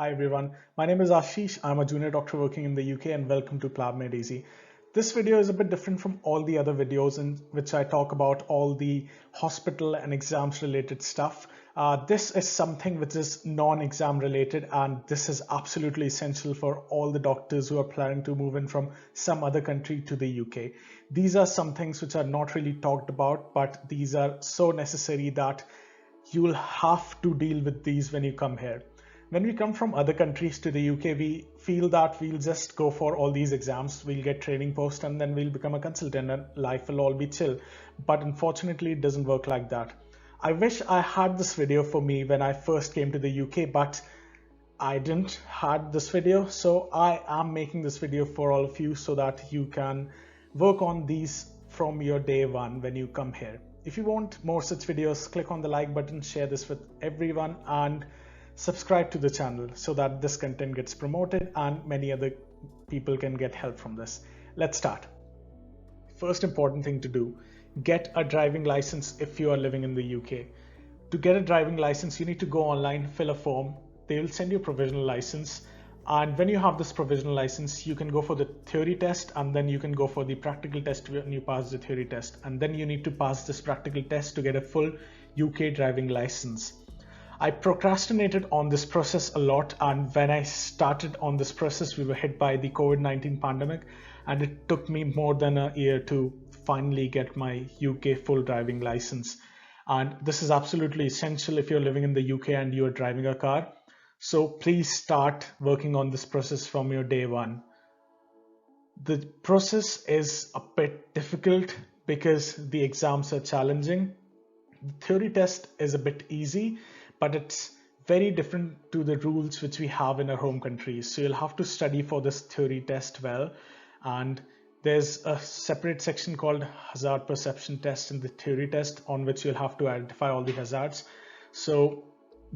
Hi everyone, my name is Ashish. I'm a junior doctor working in the UK and welcome to PlabMed Easy. This video is a bit different from all the other videos in which I talk about all the hospital and exams related stuff. This is something which is non-exam related, and this is absolutely essential for all the doctors who are planning to move in from some other country to the UK. These are some things which are not really talked about, but these are so necessary that you'll have to deal with these when you come here. When we come from other countries to the UK, we feel that we'll just go for all these exams, we'll get training post, and then we'll become a consultant and life will all be chill. But unfortunately, it doesn't work like that. I wish I had this video for me when I first came to the UK, but I didn't had this video. So I am making this video for all of you so that you can work on these from your day one when you come here. If you want more such videos, click on the like button, share this with everyone, and subscribe to the channel so that this content gets promoted and many other people can get help from this. Let's start. First important thing to do, get a driving license if you are living in the UK. To get a driving license, you need to go online, fill a form. They will send you a provisional license. And when you have this provisional license, you can go for the theory test, and then you can go for the practical test when you pass the theory test. And then you need to pass this practical test to get a full UK driving license. I procrastinated on this process a lot, and when I started on this process, we were hit by the COVID-19 pandemic, and it took me more than a year to finally get my UK full driving license. And this is absolutely essential if you're living in the UK and you're driving a car. So please start working on this process from your day one. The process is a bit difficult because the exams are challenging. The theory test is a bit easy, but it's very different to the rules which we have in our home countries. So you'll have to study for this theory test well. And there's a separate section called hazard perception test in the theory test, on which you'll have to identify all the hazards. So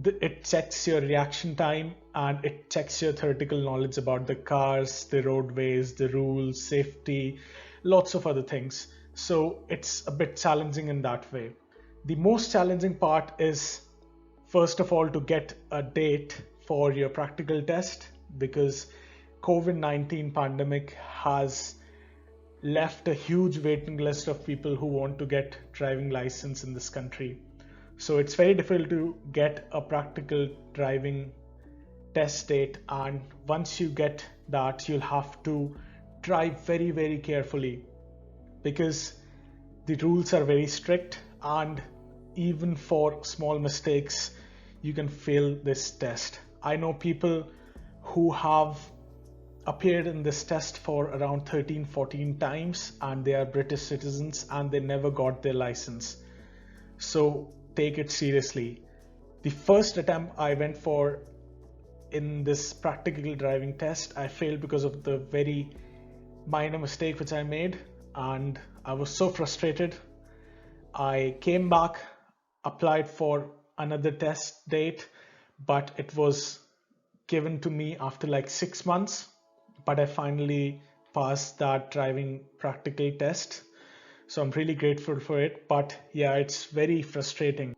it checks your reaction time and it checks your theoretical knowledge about the cars, the roadways, the rules, safety, lots of other things. So it's a bit challenging in that way. The most challenging part is, first of all, to get a date for your practical test, because COVID-19 pandemic has left a huge waiting list of people who want to get driving license in this country. So it's very difficult to get a practical driving test date, and once you get that, you'll have to drive very, very carefully because the rules are very strict, and even for small mistakes, you can fail this test. I know people who have appeared in this test for around 13-14 times, and they are British citizens and they never got their license. So take it seriously. The first attempt I went for in this practical driving test, I failed because of the very minor mistake which I made, and I was so frustrated. I came back, applied for another test date, but it was given to me after like 6 months. But I finally passed that driving practical test. So I'm really grateful for it. But yeah, it's very frustrating.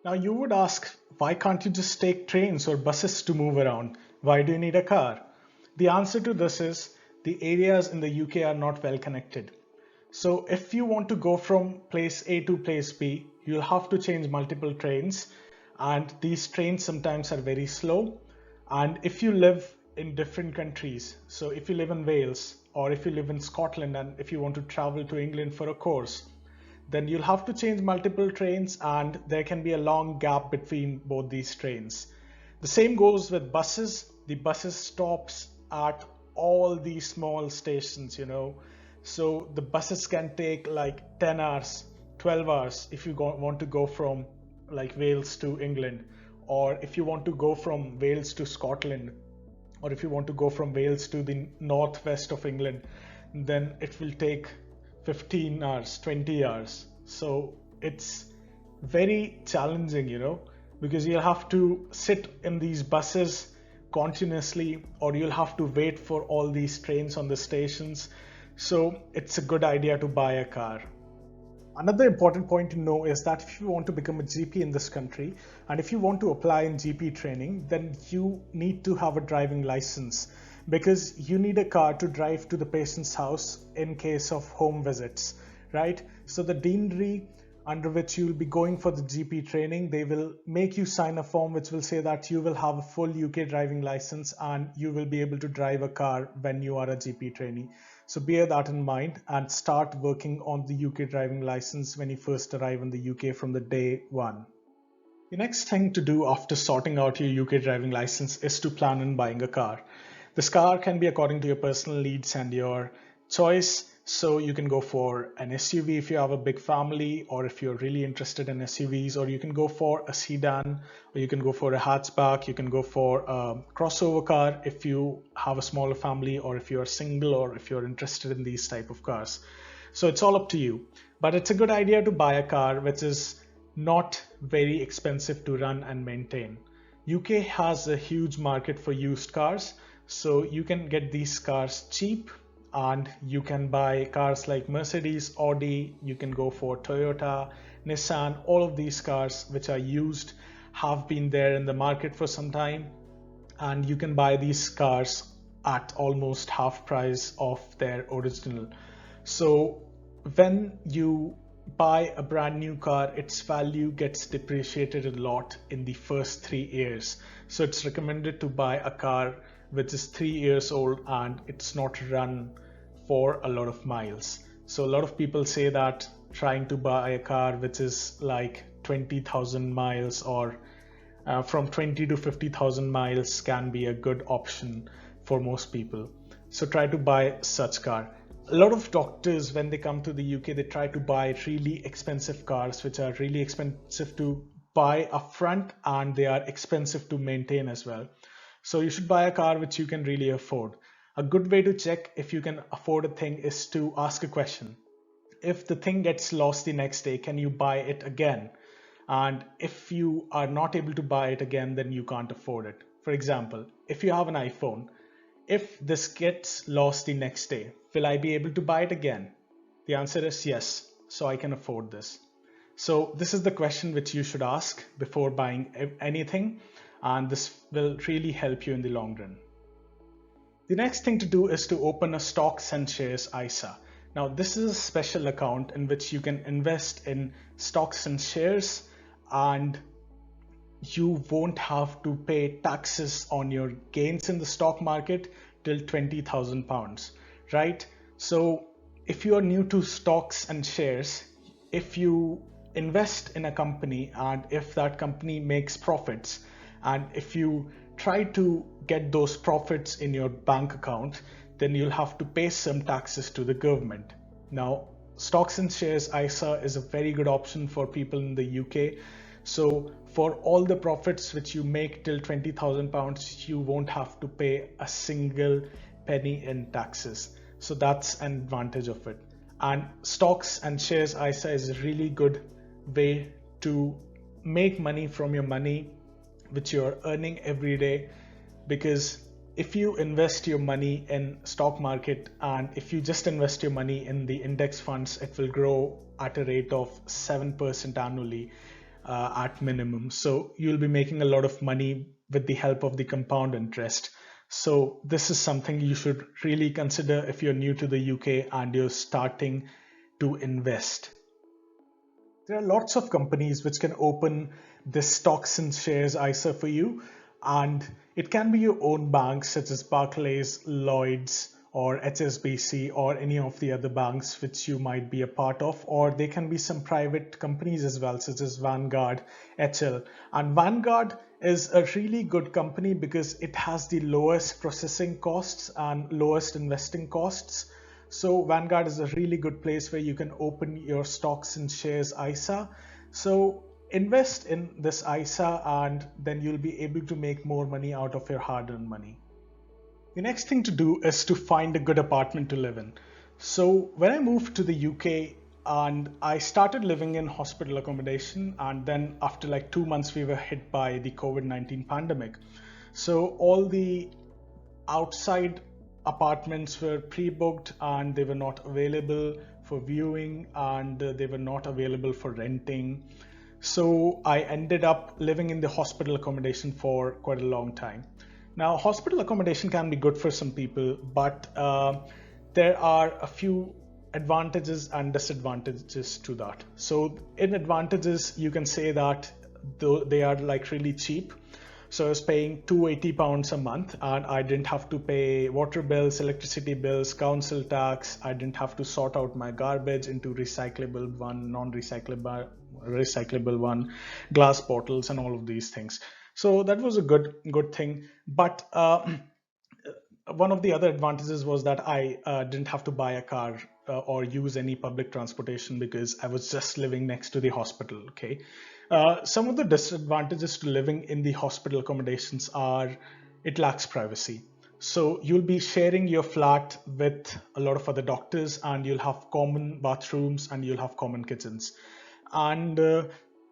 Now you would ask, why can't you just take trains or buses to move around? Why do you need a car? The answer to this is the areas in the UK are not well connected. So if you want to go from place A to place B, you'll have to change multiple trains, and these trains sometimes are very slow. And if you live in different countries, so if you live in Wales or if you live in Scotland and if you want to travel to England for a course, then you'll have to change multiple trains, and there can be a long gap between both these trains. The same goes with buses. The buses stops at all these small stations, so the buses can take like 10 hours, 12 hours if you want to go from like Wales to England, or if you want to go from Wales to Scotland, or if you want to go from Wales to the northwest of England, then it will take 15 hours, 20 hours. So it's very challenging, because you'll have to sit in these buses continuously, or you'll have to wait for all these trains on the stations. So it's a good idea to buy a car. Another important point to know is that if you want to become a GP in this country and if you want to apply in GP training, then you need to have a driving license, because you need a car to drive to the patient's house in case of home visits, right? So the deanery under which you will be going for the GP training, they will make you sign a form which will say that you will have a full UK driving license and you will be able to drive a car when you are a GP trainee. So bear that in mind and start working on the UK driving license when you first arrive in the UK from the day one. The next thing to do after sorting out your UK driving license is to plan on buying a car. This car can be according to your personal needs and your choice. So you can go for an SUV if you have a big family, or if you're really interested in SUVs, or you can go for a sedan, or you can go for a hatchback, you can go for a crossover car if you have a smaller family, or if you're single, or if you're interested in these type of cars. So it's all up to you. But it's a good idea to buy a car which is not very expensive to run and maintain. UK has a huge market for used cars, so you can get these cars cheap, and you can buy cars like Mercedes, Audi, you can go for Toyota, Nissan. All of these cars which are used have been there in the market for some time, and you can buy these cars at almost half price of their original. So when you buy a brand new car, its value gets depreciated a lot in the first 3 years. So it's recommended to buy a car which is 3 years old and it's not run for a lot of miles. So a lot of people say that trying to buy a car which is like 20,000 miles or from 20 to 50,000 miles can be a good option for most people. So try to buy such car. A lot of doctors, when they come to the UK, they try to buy really expensive cars which are really expensive to buy upfront and they are expensive to maintain as well. So you should buy a car which you can really afford. A good way to check if you can afford a thing is to ask a question. If the thing gets lost the next day, can you buy it again? And if you are not able to buy it again, then you can't afford it. For example, if you have an iPhone, if this gets lost the next day, will I be able to buy it again? The answer is yes, so I can afford this. So this is the question which you should ask before buying anything, and this will really help you in the long run. The next thing to do is to open a stocks and shares ISA. Now this is a special account in which you can invest in stocks and shares, and you won't have to pay taxes on your gains in the stock market till £20,000, right? So if you are new to stocks and shares, if you invest in a company and if that company makes profits, and if you try to get those profits in your bank account, then you'll have to pay some taxes to the government. Now, stocks and shares ISA is a very good option for people in the UK. So for all the profits which you make till £20,000, you won't have to pay a single penny in taxes. So that's an advantage of it. And stocks and shares ISA is a really good way to make money from your money which you're earning every day, because if you invest your money in stock market and if you just invest your money in the index funds, it will grow at a rate of 7% annually at minimum. So you'll be making a lot of money with the help of the compound interest. So this is something you should really consider if you're new to the UK and you're starting to invest. There are lots of companies which can open this stocks and shares ISA for you, and it can be your own banks such as Barclays, Lloyds, or HSBC, or any of the other banks which you might be a part of, or they can be some private companies as well, such as Vanguard, HL. And Vanguard is a really good company because it has the lowest processing costs and lowest investing costs. So Vanguard is a really good place where you can open your stocks and shares ISA. So invest in this ISA and then you'll be able to make more money out of your hard-earned money. The next thing to do is to find a good apartment to live in. So when I moved to the UK and I started living in hospital accommodation, and then after like 2 months we were hit by the COVID-19 pandemic. So all the outside apartments were pre-booked and they were not available for viewing, and they were not available for renting. So I ended up living in the hospital accommodation for quite a long time. Now, hospital accommodation can be good for some people, but there are a few advantages and disadvantages to that. So in advantages, you can say that they are like really cheap. So I was paying £280 a month, and I didn't have to pay water bills, electricity bills, council tax. I didn't have to sort out my garbage into recyclable one, recyclable one, glass bottles, and all of these things. So that was a good thing. But one of the other advantages was that I didn't have to buy a car or use any public transportation because I was just living next to the hospital. Okay. Some of the disadvantages to living in the hospital accommodations are it lacks privacy. So you'll be sharing your flat with a lot of other doctors, and you'll have common bathrooms and you'll have common kitchens. And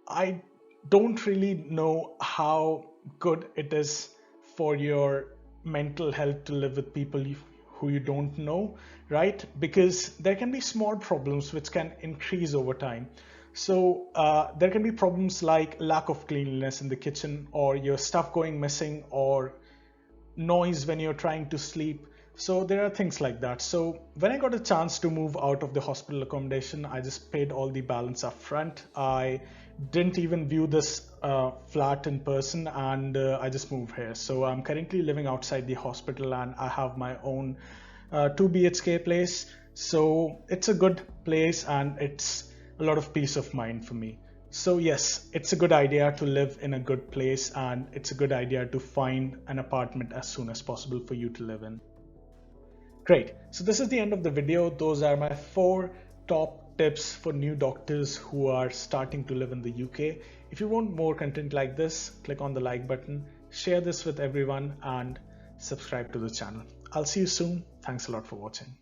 I don't really know how good it is for your mental health to live with people who you don't know, right? Because there can be small problems which can increase over time. So there can be problems like lack of cleanliness in the kitchen, or your stuff going missing, or noise when you're trying to sleep. So there are things like that. So when I got a chance to move out of the hospital accommodation, I just paid all the balance up front. I didn't even view this flat in person, and I just moved here. So I'm currently living outside the hospital, and I have my own 2 BHK place. So it's a good place, and it's a lot of peace of mind for me. So yes, it's a good idea to live in a good place, and it's a good idea to find an apartment as soon as possible for you to live in. Great. So this is the end of the video. Those are my 4 top tips for new doctors who are starting to live in the UK. If you want more content like this, click on the like button, share this with everyone, and subscribe to the channel. I'll see you soon. Thanks a lot for watching.